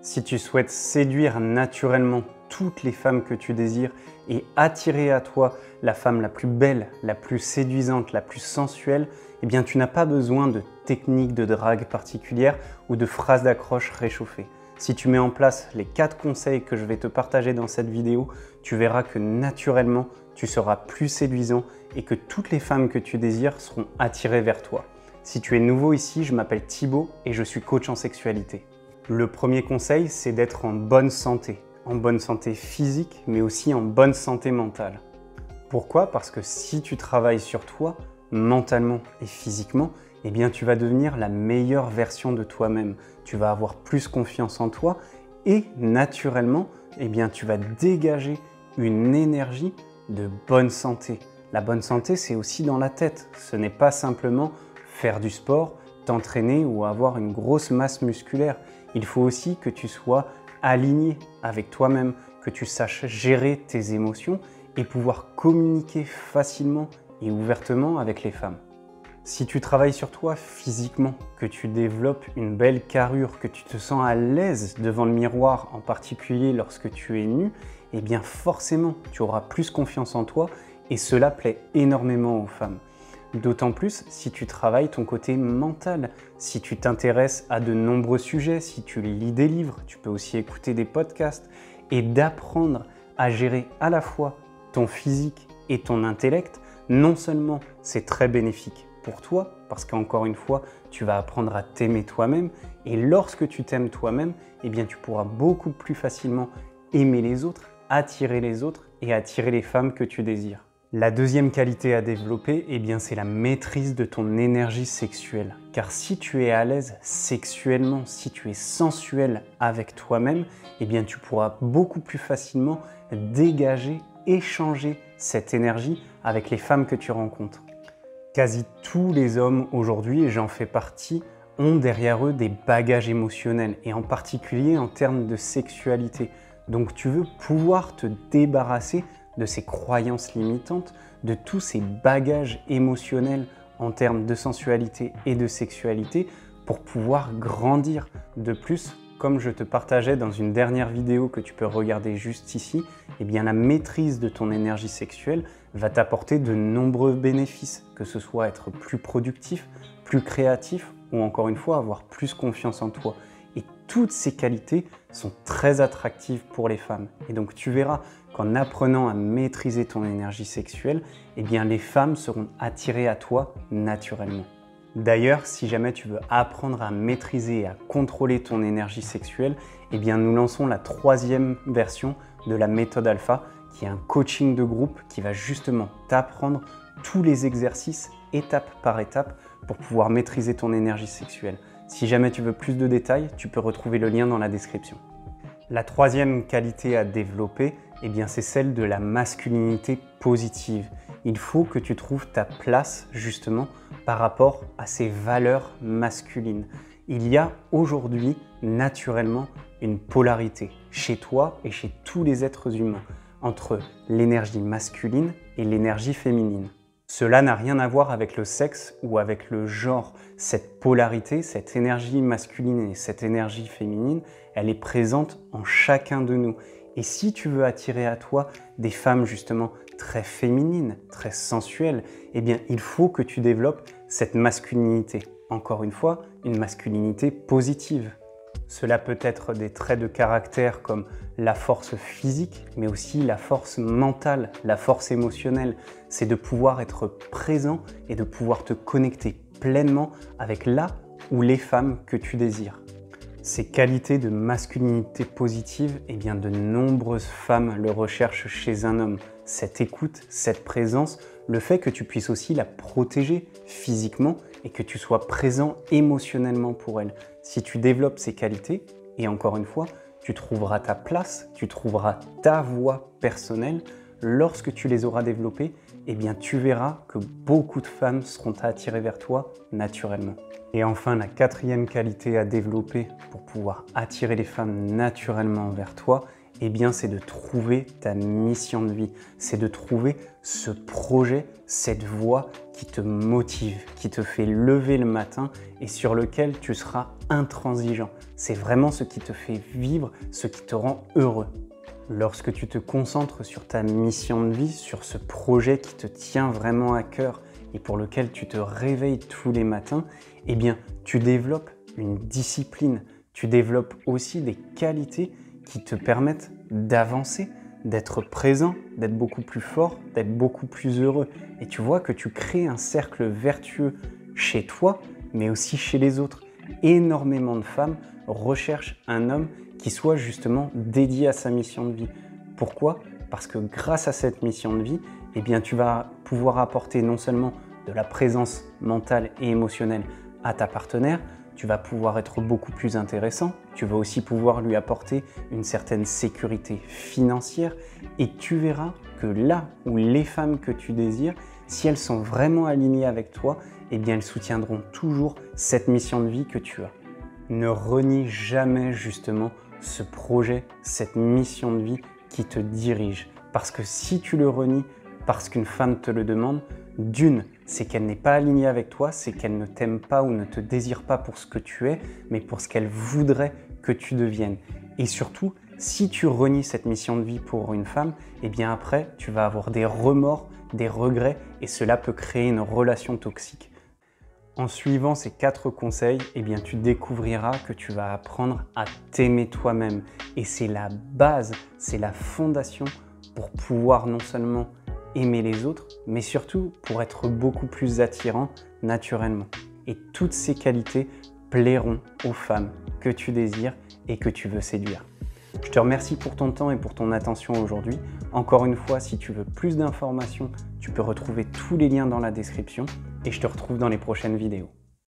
Si tu souhaites séduire naturellement toutes les femmes que tu désires et attirer à toi la femme la plus belle, la plus séduisante, la plus sensuelle, eh bien tu n'as pas besoin de techniques de drague particulières ou de phrases d'accroche réchauffées. Si tu mets en place les 4 conseils que je vais te partager dans cette vidéo, tu verras que naturellement tu seras plus séduisant et que toutes les femmes que tu désires seront attirées vers toi. Si tu es nouveau ici, je m'appelle Thibaut et je suis coach en sexualité. Le premier conseil, c'est d'être en bonne santé physique, mais aussi en bonne santé mentale. Pourquoi? Parce que si tu travailles sur toi, mentalement et physiquement, eh bien tu vas devenir la meilleure version de toi-même. Tu vas avoir plus confiance en toi et naturellement, eh bien tu vas dégager une énergie de bonne santé. La bonne santé, c'est aussi dans la tête. Ce n'est pas simplement faire du sport, t'entraîner ou avoir une grosse masse musculaire. Il faut aussi que tu sois aligné avec toi-même, que tu saches gérer tes émotions et pouvoir communiquer facilement et ouvertement avec les femmes. Si tu travailles sur toi physiquement, que tu développes une belle carrure, que tu te sens à l'aise devant le miroir, en particulier lorsque tu es nu, eh bien forcément tu auras plus confiance en toi et cela plaît énormément aux femmes. D'autant plus si tu travailles ton côté mental, si tu t'intéresses à de nombreux sujets, si tu lis des livres, tu peux aussi écouter des podcasts et d'apprendre à gérer à la fois ton physique et ton intellect, non seulement c'est très bénéfique pour toi, parce qu'encore une fois, tu vas apprendre à t'aimer toi-même et lorsque tu t'aimes toi-même, eh bien tu pourras beaucoup plus facilement aimer les autres et attirer les femmes que tu désires. La deuxième qualité à développer, eh bien, c'est la maîtrise de ton énergie sexuelle. Car si tu es à l'aise sexuellement, si tu es sensuel avec toi-même, eh bien, tu pourras beaucoup plus facilement dégager, échanger cette énergie avec les femmes que tu rencontres. Quasi tous les hommes aujourd'hui, et j'en fais partie, ont derrière eux des bagages émotionnels et en particulier en termes de sexualité. Donc tu veux pouvoir te débarrasser de ces croyances limitantes, de tous ces bagages émotionnels en termes de sensualité et de sexualité pour pouvoir grandir. De plus, comme je te partageais dans une dernière vidéo que tu peux regarder juste ici, eh bien la maîtrise de ton énergie sexuelle va t'apporter de nombreux bénéfices, que ce soit être plus productif, plus créatif ou encore une fois avoir plus confiance en toi. Et toutes ces qualités sont très attractives pour les femmes. Et donc tu verras qu'en apprenant à maîtriser ton énergie sexuelle, eh bien les femmes seront attirées à toi naturellement. D'ailleurs, si jamais tu veux apprendre à maîtriser et à contrôler ton énergie sexuelle, eh bien nous lançons la 3e version de la méthode alpha, qui est un coaching de groupe qui va justement t'apprendre tous les exercices étape par étape pour pouvoir maîtriser ton énergie sexuelle. Si jamais tu veux plus de détails, tu peux retrouver le lien dans la description. La 3e qualité à développer, eh bien, c'est celle de la masculinité positive. Il faut que tu trouves ta place justement par rapport à ces valeurs masculines. Il y a aujourd'hui naturellement une polarité chez toi et chez tous les êtres humains entre l'énergie masculine et l'énergie féminine. Cela n'a rien à voir avec le sexe ou avec le genre. Cette polarité, cette énergie masculine et cette énergie féminine, elle est présente en chacun de nous. Et si tu veux attirer à toi des femmes justement très féminines, très sensuelles, eh bien il faut que tu développes cette masculinité. Encore une fois, une masculinité positive. Cela peut être des traits de caractère comme la force physique, mais aussi la force mentale, la force émotionnelle. C'est de pouvoir être présent et de pouvoir te connecter pleinement avec la ou les femmes que tu désires. Ces qualités de masculinité positive, eh bien de nombreuses femmes le recherchent chez un homme. Cette écoute, cette présence, le fait que tu puisses aussi la protéger physiquement et que tu sois présent émotionnellement pour elle. Si tu développes ces qualités, et encore une fois, tu trouveras ta place, tu trouveras ta voie personnelle. Lorsque tu les auras développées, eh bien tu verras que beaucoup de femmes seront attirées vers toi naturellement. Et enfin, la 4e qualité à développer pour pouvoir attirer les femmes naturellement vers toi, Eh bien, c'est de trouver ta mission de vie. C'est de trouver ce projet, cette voie qui te motive, qui te fait lever le matin et sur lequel tu seras intransigeant. C'est vraiment ce qui te fait vivre, ce qui te rend heureux. Lorsque tu te concentres sur ta mission de vie, sur ce projet qui te tient vraiment à cœur et pour lequel tu te réveilles tous les matins, eh bien, tu développes une discipline, tu développes aussi des qualités qui te permettent d'avancer, d'être présent, d'être beaucoup plus fort, d'être beaucoup plus heureux. Et tu vois que tu crées un cercle vertueux chez toi, mais aussi chez les autres. Énormément de femmes recherchent un homme qui soit justement dédié à sa mission de vie. Pourquoi? Parce que grâce à cette mission de vie, eh bien, tu vas pouvoir apporter non seulement de la présence mentale et émotionnelle à ta partenaire, tu vas pouvoir être beaucoup plus intéressant, tu vas aussi pouvoir lui apporter une certaine sécurité financière et tu verras que là où les femmes que tu désires, si elles sont vraiment alignées avec toi, eh bien elles soutiendront toujours cette mission de vie que tu as. Ne renie jamais justement ce projet, cette mission de vie qui te dirige. Parce que si tu le renies, parce qu'une femme te le demande, d'une, c'est qu'elle n'est pas alignée avec toi, c'est qu'elle ne t'aime pas ou ne te désire pas pour ce que tu es, mais pour ce qu'elle voudrait que tu deviennes. Et surtout, si tu renies cette mission de vie pour une femme, eh bien après, tu vas avoir des remords, des regrets, et cela peut créer une relation toxique. En suivant ces 4 conseils, eh bien, tu découvriras que tu vas apprendre à t'aimer toi-même. Et c'est la base, c'est la fondation pour pouvoir non seulement aimer les autres, mais surtout pour être beaucoup plus attirant naturellement. Et toutes ces qualités plairont aux femmes que tu désires et que tu veux séduire. Je te remercie pour ton temps et pour ton attention aujourd'hui. Encore une fois, si tu veux plus d'informations, tu peux retrouver tous les liens dans la description et je te retrouve dans les prochaines vidéos.